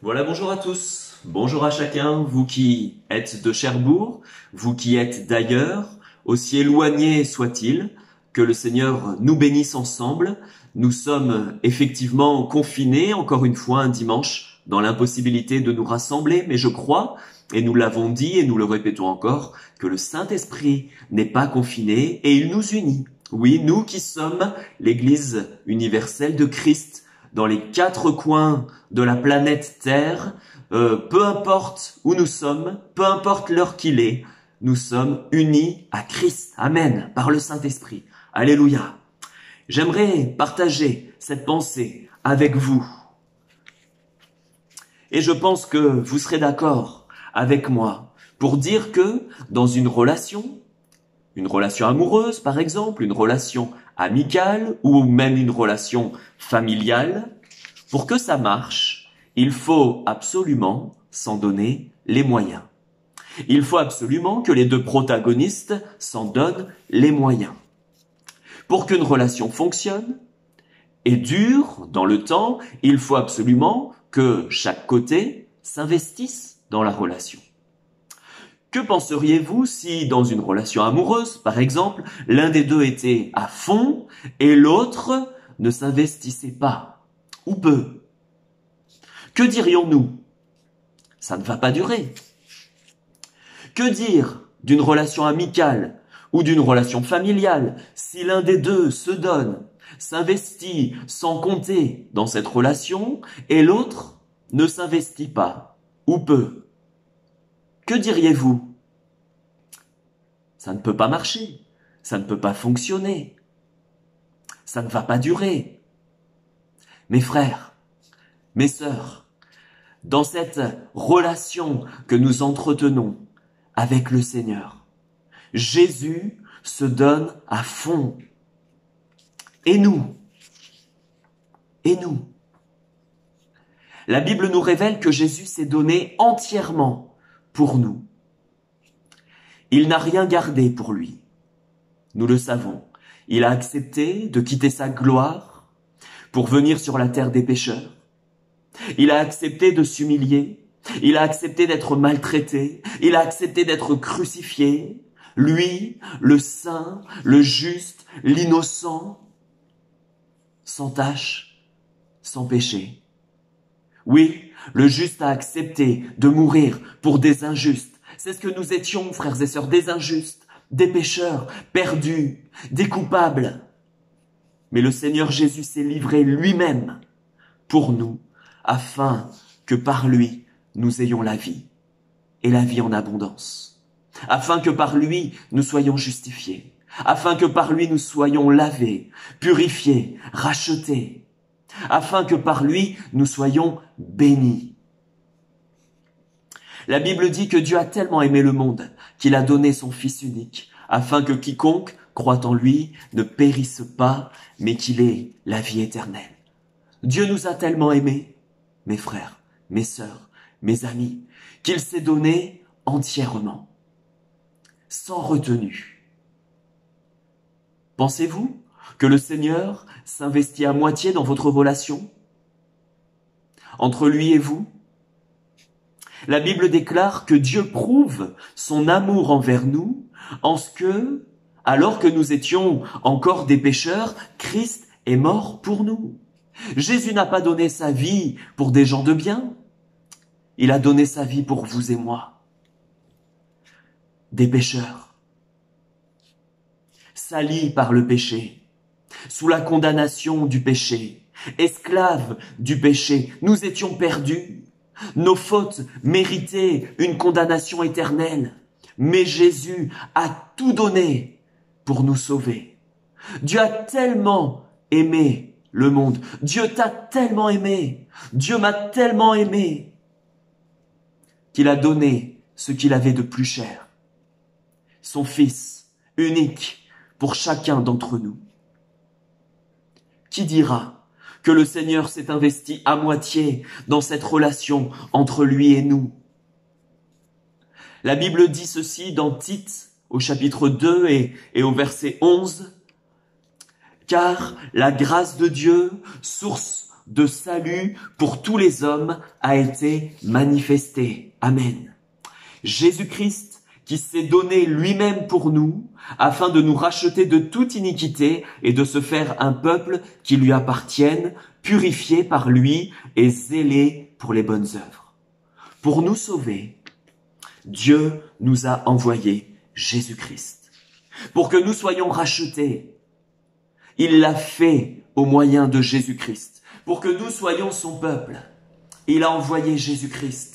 Voilà, bonjour à tous, bonjour à chacun, vous qui êtes de Cherbourg, vous qui êtes d'ailleurs, aussi éloignés soit-il, que le Seigneur nous bénisse ensemble. Nous sommes effectivement confinés, encore une fois un dimanche, dans l'impossibilité de nous rassembler, mais je crois, et nous l'avons dit et nous le répétons encore, que le Saint-Esprit n'est pas confiné et il nous unit. Oui, nous qui sommes l'Église universelle de Christ, dans les quatre coins de la planète Terre, peu importe où nous sommes, peu importe l'heure qu'il est, nous sommes unis à Christ. Amen, par le Saint-Esprit. Alléluia. J'aimerais partager cette pensée avec vous. Et je pense que vous serez d'accord avec moi pour dire que dans une relation amoureuse par exemple, une relation amicale ou même une relation familiale, pour que ça marche, il faut absolument s'en donner les moyens. Il faut absolument que les deux protagonistes s'en donnent les moyens. Pour qu'une relation fonctionne et dure dans le temps, il faut absolument que chaque côté s'investisse dans la relation. Que penseriez-vous si, dans une relation amoureuse, par exemple, l'un des deux était à fond et l'autre ne s'investissait pas, ou peu? Que dirions-nous? Ça ne va pas durer. Que dire d'une relation amicale ou d'une relation familiale si l'un des deux se donne, s'investit sans compter dans cette relation et l'autre ne s'investit pas, ou peu? Que diriez-vous? Ça ne peut pas marcher, ça ne peut pas fonctionner, ça ne va pas durer. Mes frères, mes sœurs, dans cette relation que nous entretenons avec le Seigneur, Jésus se donne à fond. Et nous? Et nous? La Bible nous révèle que Jésus s'est donné entièrement pour nous. Il n'a rien gardé pour lui. Nous le savons. Il a accepté de quitter sa gloire pour venir sur la terre des pécheurs. Il a accepté de s'humilier. Il a accepté d'être maltraité. Il a accepté d'être crucifié. Lui, le saint, le juste, l'innocent, sans tache, sans péché. Oui, le juste a accepté de mourir pour des injustes. C'est ce que nous étions, frères et sœurs, des injustes, des pécheurs, perdus, des coupables. Mais le Seigneur Jésus s'est livré lui-même pour nous, afin que par lui, nous ayons la vie, et la vie en abondance. Afin que par lui, nous soyons justifiés. Afin que par lui, nous soyons lavés, purifiés, rachetés. Afin que par lui, nous soyons bénis. La Bible dit que Dieu a tellement aimé le monde qu'il a donné son Fils unique, afin que quiconque croit en lui ne périsse pas, mais qu'il ait la vie éternelle. Dieu nous a tellement aimés, mes frères, mes sœurs, mes amis, qu'il s'est donné entièrement, sans retenue. Pensez-vous que le Seigneur s'investit à moitié dans votre relation entre lui et vous? La Bible déclare que Dieu prouve son amour envers nous en ce que, alors que nous étions encore des pécheurs, Christ est mort pour nous. Jésus n'a pas donné sa vie pour des gens de bien. Il a donné sa vie pour vous et moi. Des pécheurs, salis par le péché, sous la condamnation du péché, esclaves du péché, nous étions perdus. Nos fautes méritaient une condamnation éternelle, mais Jésus a tout donné pour nous sauver. Dieu a tellement aimé le monde, Dieu t'a tellement aimé, Dieu m'a tellement aimé, qu'il a donné ce qu'il avait de plus cher, son Fils unique pour chacun d'entre nous. Qui dira que le Seigneur s'est investi à moitié dans cette relation entre lui et nous? La Bible dit ceci dans Tite, au chapitre 2 et au verset 11. « Car la grâce de Dieu, source de salut pour tous les hommes a été manifesté. Amen. Jésus-Christ, qui s'est donné lui-même pour nous, afin de nous racheter de toute iniquité et de se faire un peuple qui lui appartienne, purifié par lui et zélé pour les bonnes œuvres. Pour nous sauver, Dieu nous a envoyé Jésus-Christ. Pour que nous soyons rachetés, il l'a fait au moyen de Jésus-Christ. Pour que nous soyons son peuple, il a envoyé Jésus-Christ.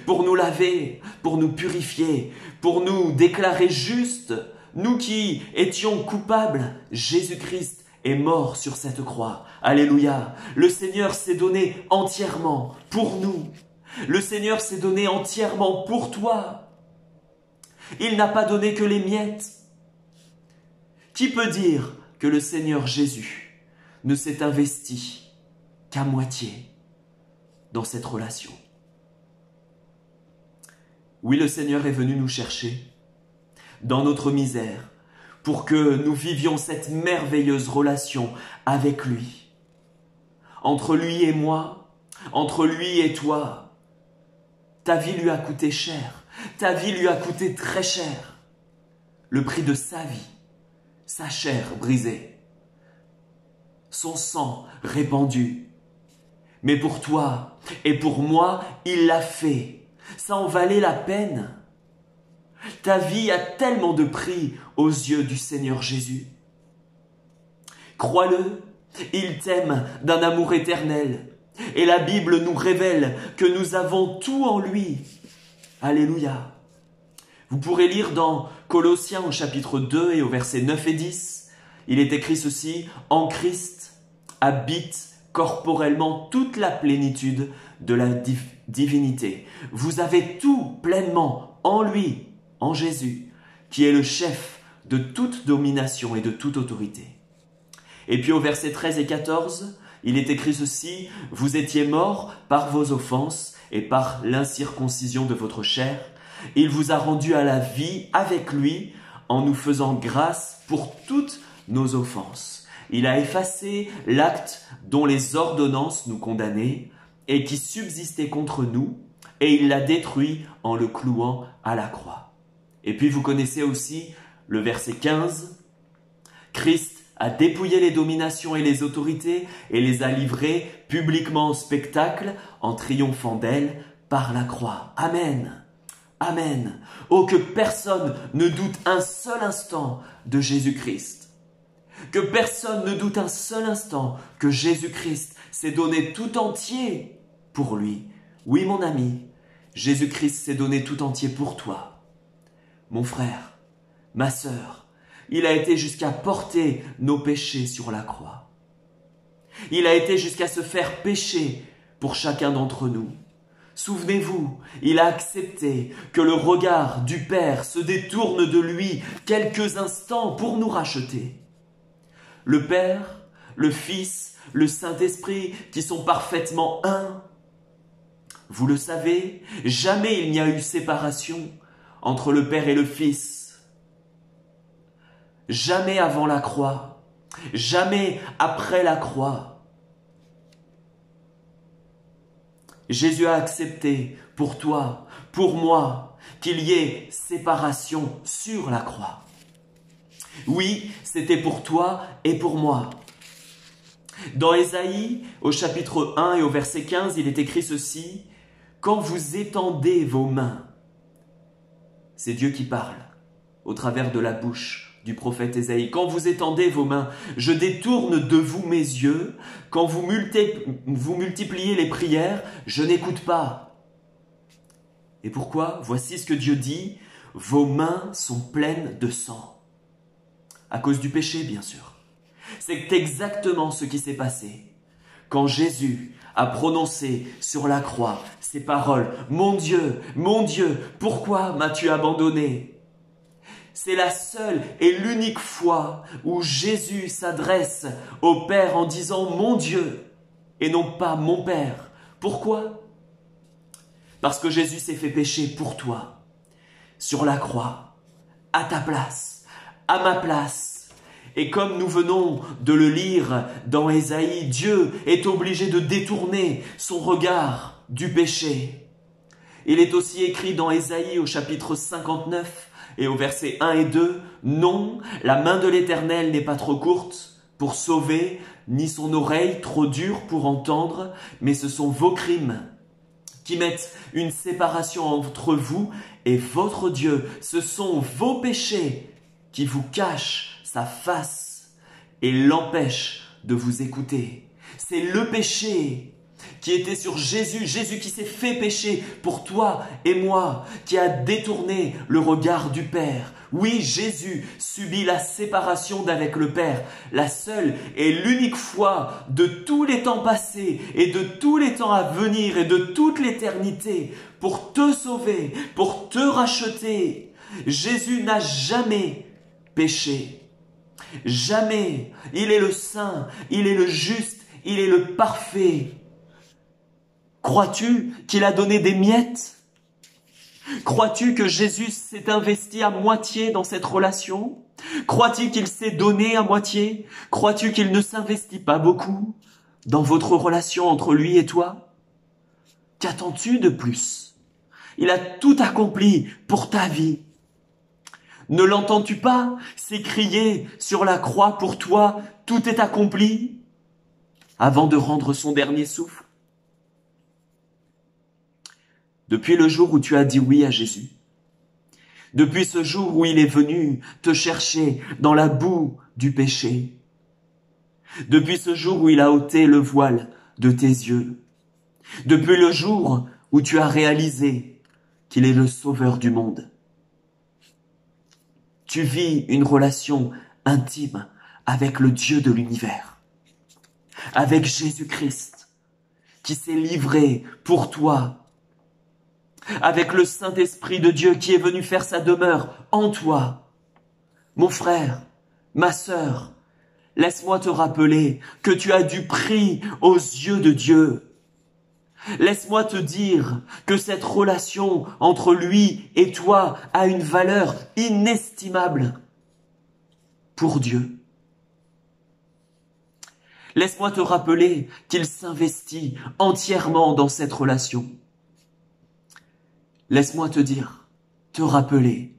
Pour nous laver, pour nous purifier, pour nous déclarer justes, nous qui étions coupables, Jésus-Christ est mort sur cette croix. Alléluia. Le Seigneur s'est donné entièrement pour nous. Le Seigneur s'est donné entièrement pour toi. Il n'a pas donné que les miettes. Qui peut dire que le Seigneur Jésus ne s'est investi qu'à moitié dans cette relation? Oui, le Seigneur est venu nous chercher dans notre misère pour que nous vivions cette merveilleuse relation avec lui. Entre lui et moi, entre lui et toi, ta vie lui a coûté cher, ta vie lui a coûté très cher. Le prix de sa vie, sa chair brisée, son sang répandu. Mais pour toi et pour moi, il l'a fait. Ça en valait la peine. Ta vie a tellement de prix aux yeux du Seigneur Jésus. Crois-le, il t'aime d'un amour éternel. Et la Bible nous révèle que nous avons tout en lui. Alléluia. Vous pourrez lire dans Colossiens au chapitre 2 et au verset 9 et 10. Il est écrit ceci: en Christ habite corporellement toute la plénitude de la divinité. Vous avez tout pleinement en lui, en Jésus, qui est le chef de toute domination et de toute autorité. Et puis au verset 13 et 14, il est écrit ceci: vous étiez morts par vos offenses et par l'incirconcision de votre chair. Il vous a rendus à la vie avec lui en nous faisant grâce pour toutes nos offenses. Il a effacé l'acte dont les ordonnances nous condamnaient et qui subsistait contre nous, et il l'a détruit en le clouant à la croix. Et puis vous connaissez aussi le verset 15. Christ a dépouillé les dominations et les autorités et les a livrées publiquement au spectacle en triomphant d'elles par la croix. Amen. Amen. Oh, que personne ne doute un seul instant de Jésus-Christ. Que personne ne doute un seul instant que Jésus-Christ s'est donné tout entier pour lui. Oui, mon ami, Jésus-Christ s'est donné tout entier pour toi. Mon frère, ma sœur, il a été jusqu'à porter nos péchés sur la croix. Il a été jusqu'à se faire pécher pour chacun d'entre nous. Souvenez-vous, il a accepté que le regard du Père se détourne de lui quelques instants pour nous racheter. Le Père, le Fils, le Saint-Esprit qui sont parfaitement un. Vous le savez, jamais il n'y a eu séparation entre le Père et le Fils. Jamais avant la croix, jamais après la croix. Jésus a accepté pour toi, pour moi, qu'il y ait séparation sur la croix. Oui, c'était pour toi et pour moi. Dans Ésaïe, au chapitre 1 et au verset 15, il est écrit ceci: quand vous étendez vos mains, c'est Dieu qui parle au travers de la bouche du prophète Ésaïe. Quand vous étendez vos mains, je détourne de vous mes yeux. Quand vous multipliez les prières, je n'écoute pas. Et pourquoi? Voici ce que Dieu dit: vos mains sont pleines de sang. À cause du péché, bien sûr. C'est exactement ce qui s'est passé. Quand Jésus a prononcé sur la croix ces paroles: mon Dieu, pourquoi m'as-tu abandonné? C'est la seule et l'unique fois où Jésus s'adresse au Père en disant mon Dieu et non pas mon Père. Pourquoi? Parce que Jésus s'est fait pécher pour toi, sur la croix, à ta place, à ma place. Et comme nous venons de le lire dans Ésaïe, Dieu est obligé de détourner son regard du péché. Il est aussi écrit dans Ésaïe au chapitre 59 et au verset 1 et 2, « Non, la main de l'Éternel n'est pas trop courte pour sauver, ni son oreille trop dure pour entendre, mais ce sont vos crimes qui mettent une séparation entre vous et votre Dieu. Ce sont vos péchés qui vous cachent sa face et l'empêchent de vous écouter. » C'est le péché qui était sur Jésus, Jésus qui s'est fait pécher pour toi et moi, qui a détourné le regard du Père. Oui, Jésus subit la séparation d'avec le Père, la seule et l'unique fois de tous les temps passés et de tous les temps à venir et de toute l'éternité pour te sauver, pour te racheter. Jésus n'a jamais péché. Jamais. Il est le saint, il est le juste, il est le parfait. Crois-tu qu'il a donné des miettes? Crois-tu que Jésus s'est investi à moitié dans cette relation? Crois-tu qu'il s'est donné à moitié? Crois-tu qu'il ne s'investit pas beaucoup dans votre relation entre lui et toi? Qu'attends-tu de plus? Il a tout accompli pour ta vie. Ne l'entends-tu pas s'écrier sur la croix pour toi, tout est accompli, avant de rendre son dernier souffle? Depuis le jour où tu as dit oui à Jésus, depuis ce jour où il est venu te chercher dans la boue du péché, depuis ce jour où il a ôté le voile de tes yeux, depuis le jour où tu as réalisé qu'il est le sauveur du monde, tu vis une relation intime avec le Dieu de l'univers, avec Jésus-Christ, qui s'est livré pour toi, avec le Saint-Esprit de Dieu qui est venu faire sa demeure en toi. Mon frère, ma sœur, laisse-moi te rappeler que tu as du prix aux yeux de Dieu. Laisse-moi te dire que cette relation entre lui et toi a une valeur inestimable pour Dieu. Laisse-moi te rappeler qu'il s'investit entièrement dans cette relation. Laisse-moi te rappeler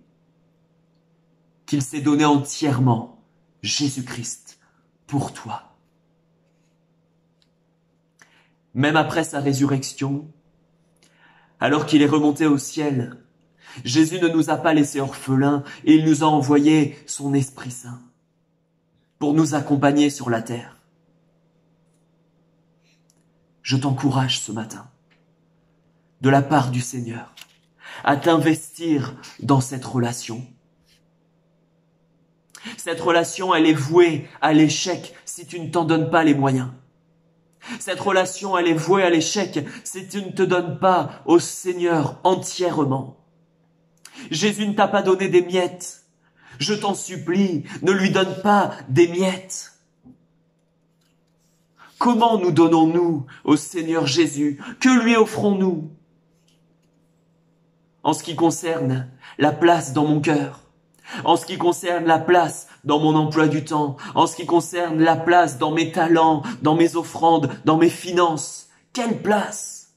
qu'il s'est donné entièrement Jésus-Christ pour toi. Même après sa résurrection, alors qu'il est remonté au ciel, Jésus ne nous a pas laissés orphelins et il nous a envoyé son Esprit Saint pour nous accompagner sur la terre. Je t'encourage ce matin, de la part du Seigneur, à t'investir dans cette relation. Cette relation, elle est vouée à l'échec si tu ne t'en donnes pas les moyens. Cette relation, elle est vouée à l'échec si tu ne te donnes pas au Seigneur entièrement. Jésus ne t'a pas donné des miettes. Je t'en supplie, ne lui donne pas des miettes. Comment nous donnons-nous au Seigneur Jésus? Que lui offrons-nous? En ce qui concerne la place dans mon cœur, en ce qui concerne la place dans mon emploi du temps, en ce qui concerne la place dans mes talents, dans mes offrandes, dans mes finances, quelle place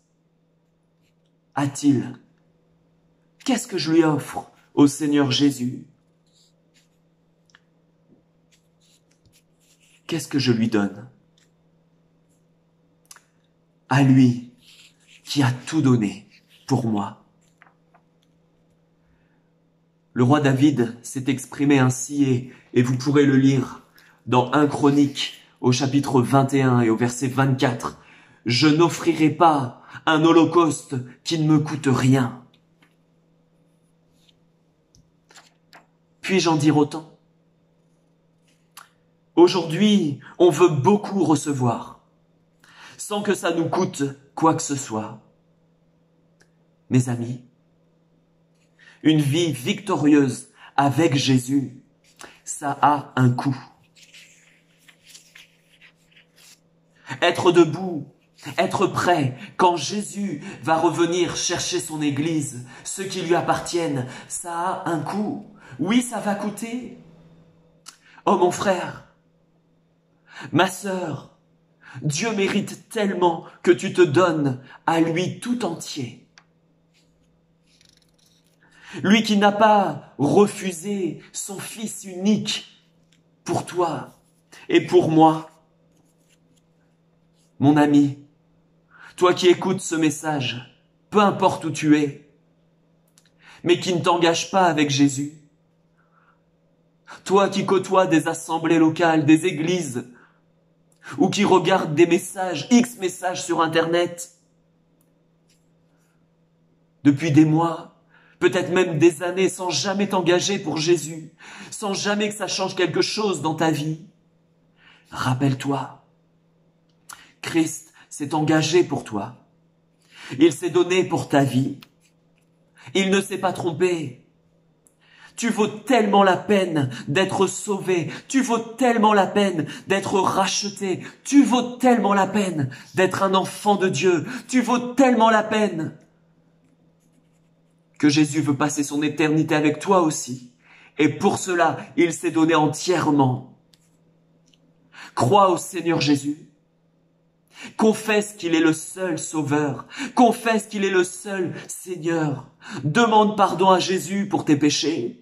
a-t-il? Qu'est-ce que je lui offre au Seigneur Jésus? Qu'est-ce que je lui donne? À lui qui a tout donné pour moi. Le roi David s'est exprimé ainsi et vous pourrez le lire dans 1 Chronique au chapitre 21 et au verset 24. « Je n'offrirai pas un holocauste qui ne me coûte rien. » Puis-je en dire autant? Aujourd'hui, on veut beaucoup recevoir, sans que ça nous coûte quoi que ce soit. Mes amis, une vie victorieuse avec Jésus, ça a un coût. Être debout, être prêt, quand Jésus va revenir chercher son Église, ceux qui lui appartiennent, ça a un coût. Oui, ça va coûter. Oh mon frère, ma sœur, Dieu mérite tellement que tu te donnes à lui tout entier. Lui qui n'a pas refusé son Fils unique pour toi et pour moi. Mon ami, toi qui écoutes ce message, peu importe où tu es, mais qui ne t'engage pas avec Jésus, toi qui côtoies des assemblées locales, des églises, ou qui regarde des messages, X messages sur Internet, depuis des mois, peut-être même des années, sans jamais t'engager pour Jésus, sans jamais que ça change quelque chose dans ta vie, rappelle-toi, Christ s'est engagé pour toi. Il s'est donné pour ta vie. Il ne s'est pas trompé. Tu vaux tellement la peine d'être sauvé. Tu vaux tellement la peine d'être racheté. Tu vaux tellement la peine d'être un enfant de Dieu. Tu vaux tellement la peine que Jésus veut passer son éternité avec toi aussi. Et pour cela, il s'est donné entièrement. Crois au Seigneur Jésus. Confesse qu'il est le seul sauveur. Confesse qu'il est le seul Seigneur. Demande pardon à Jésus pour tes péchés.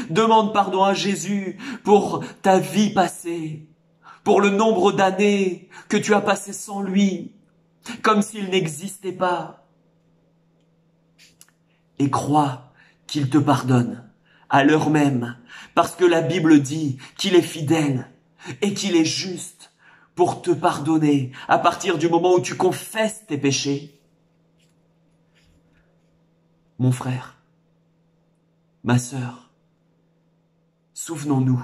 Demande pardon à Jésus pour ta vie passée, pour le nombre d'années que tu as passé sans lui, comme s'il n'existait pas. Et crois qu'il te pardonne à l'heure même, parce que la Bible dit qu'il est fidèle et qu'il est juste pour te pardonner à partir du moment où tu confesses tes péchés. Mon frère, ma sœur, souvenons-nous,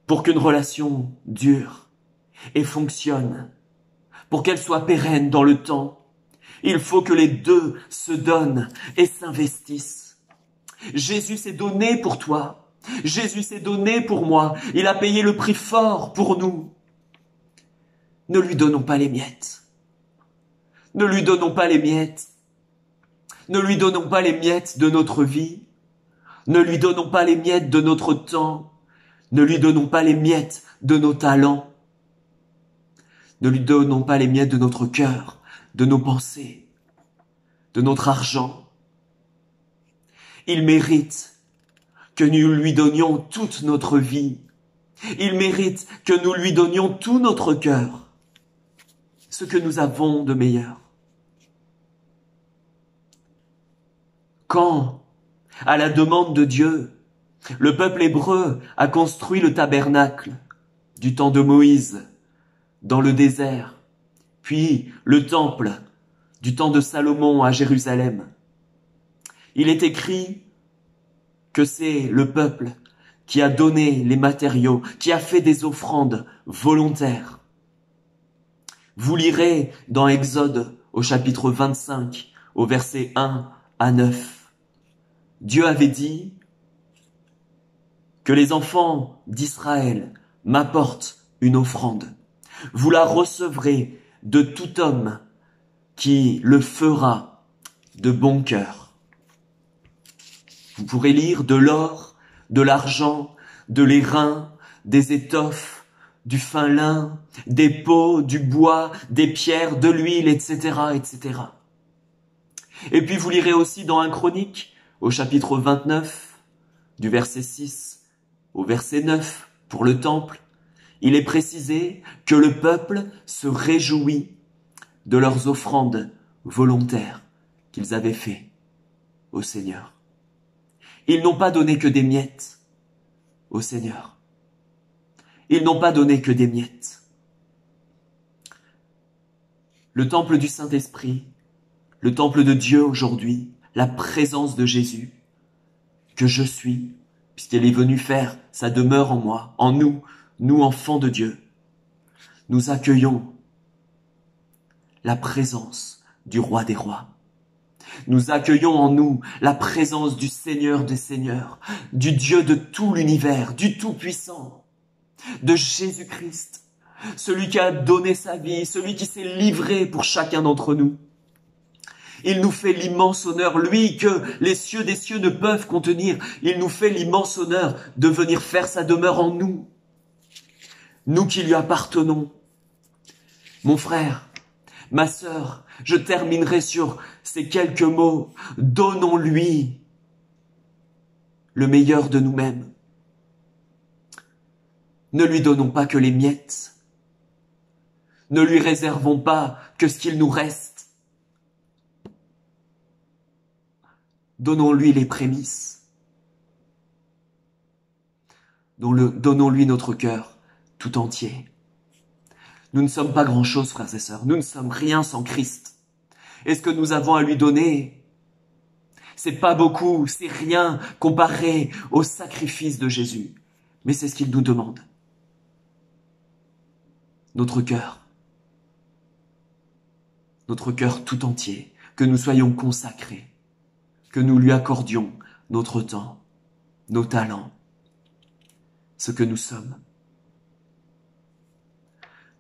pour qu'une relation dure et fonctionne, pour qu'elle soit pérenne dans le temps, il faut que les deux se donnent et s'investissent. Jésus s'est donné pour toi. Jésus s'est donné pour moi. Il a payé le prix fort pour nous. Ne lui donnons pas les miettes. Ne lui donnons pas les miettes. Ne lui donnons pas les miettes de notre vie. Ne lui donnons pas les miettes de notre temps. Ne lui donnons pas les miettes de nos talents. Ne lui donnons pas les miettes de notre cœur, de nos pensées, de notre argent. Il mérite que nous lui donnions toute notre vie. Il mérite que nous lui donnions tout notre cœur, ce que nous avons de meilleur. Quand, à la demande de Dieu, le peuple hébreu a construit le tabernacle du temps de Moïse dans le désert, puis le temple du temps de Salomon à Jérusalem, il est écrit que c'est le peuple qui a donné les matériaux, qui a fait des offrandes volontaires. Vous lirez dans Exode au chapitre 25, au verset 1 à 9. Dieu avait dit que les enfants d'Israël m'apportent une offrande. Vous la recevrez de tout homme qui le fera de bon cœur. Vous pourrez lire de l'or, de l'argent, de l'airain, des étoffes, du fin lin, des peaux, du bois, des pierres, de l'huile, etc., etc. Et puis vous lirez aussi dans 1 Chronique, au chapitre 29, du verset 6 au verset 9, pour le temple, il est précisé que le peuple se réjouit de leurs offrandes volontaires qu'ils avaient fait au Seigneur. Ils n'ont pas donné que des miettes au Seigneur. Ils n'ont pas donné que des miettes. Le temple du Saint-Esprit, le temple de Dieu aujourd'hui, la présence de Jésus, que je suis, puisqu'elle est venue faire sa demeure en moi, en nous, nous enfants de Dieu. Nous accueillons la présence du Roi des Rois. Nous accueillons en nous la présence du Seigneur des Seigneurs, du Dieu de tout l'univers, du Tout-Puissant, de Jésus-Christ, celui qui a donné sa vie, celui qui s'est livré pour chacun d'entre nous. Il nous fait l'immense honneur, lui que les cieux des cieux ne peuvent contenir. Il nous fait l'immense honneur de venir faire sa demeure en nous. Nous qui lui appartenons. Mon frère, ma sœur, je terminerai sur ces quelques mots. Donnons-lui le meilleur de nous-mêmes. Ne lui donnons pas que les miettes. Ne lui réservons pas que ce qu'il nous reste. Donnons-lui les prémices. Donnons-lui notre cœur tout entier. Nous ne sommes pas grand-chose, frères et sœurs. Nous ne sommes rien sans Christ. Et ce que nous avons à lui donner, c'est pas beaucoup, c'est rien comparé au sacrifice de Jésus. Mais c'est ce qu'il nous demande. Notre cœur tout entier, que nous soyons consacrés, que nous lui accordions notre temps, nos talents, ce que nous sommes.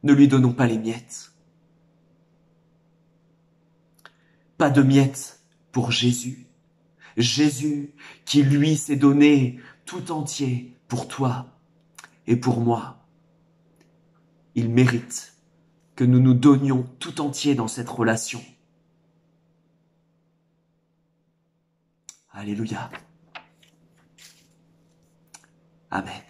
Ne lui donnons pas les miettes. Pas de miettes pour Jésus. Jésus qui, lui, s'est donné tout entier pour toi et pour moi. Il mérite que nous nous donnions tout entier dans cette relation. Alléluia. Amen.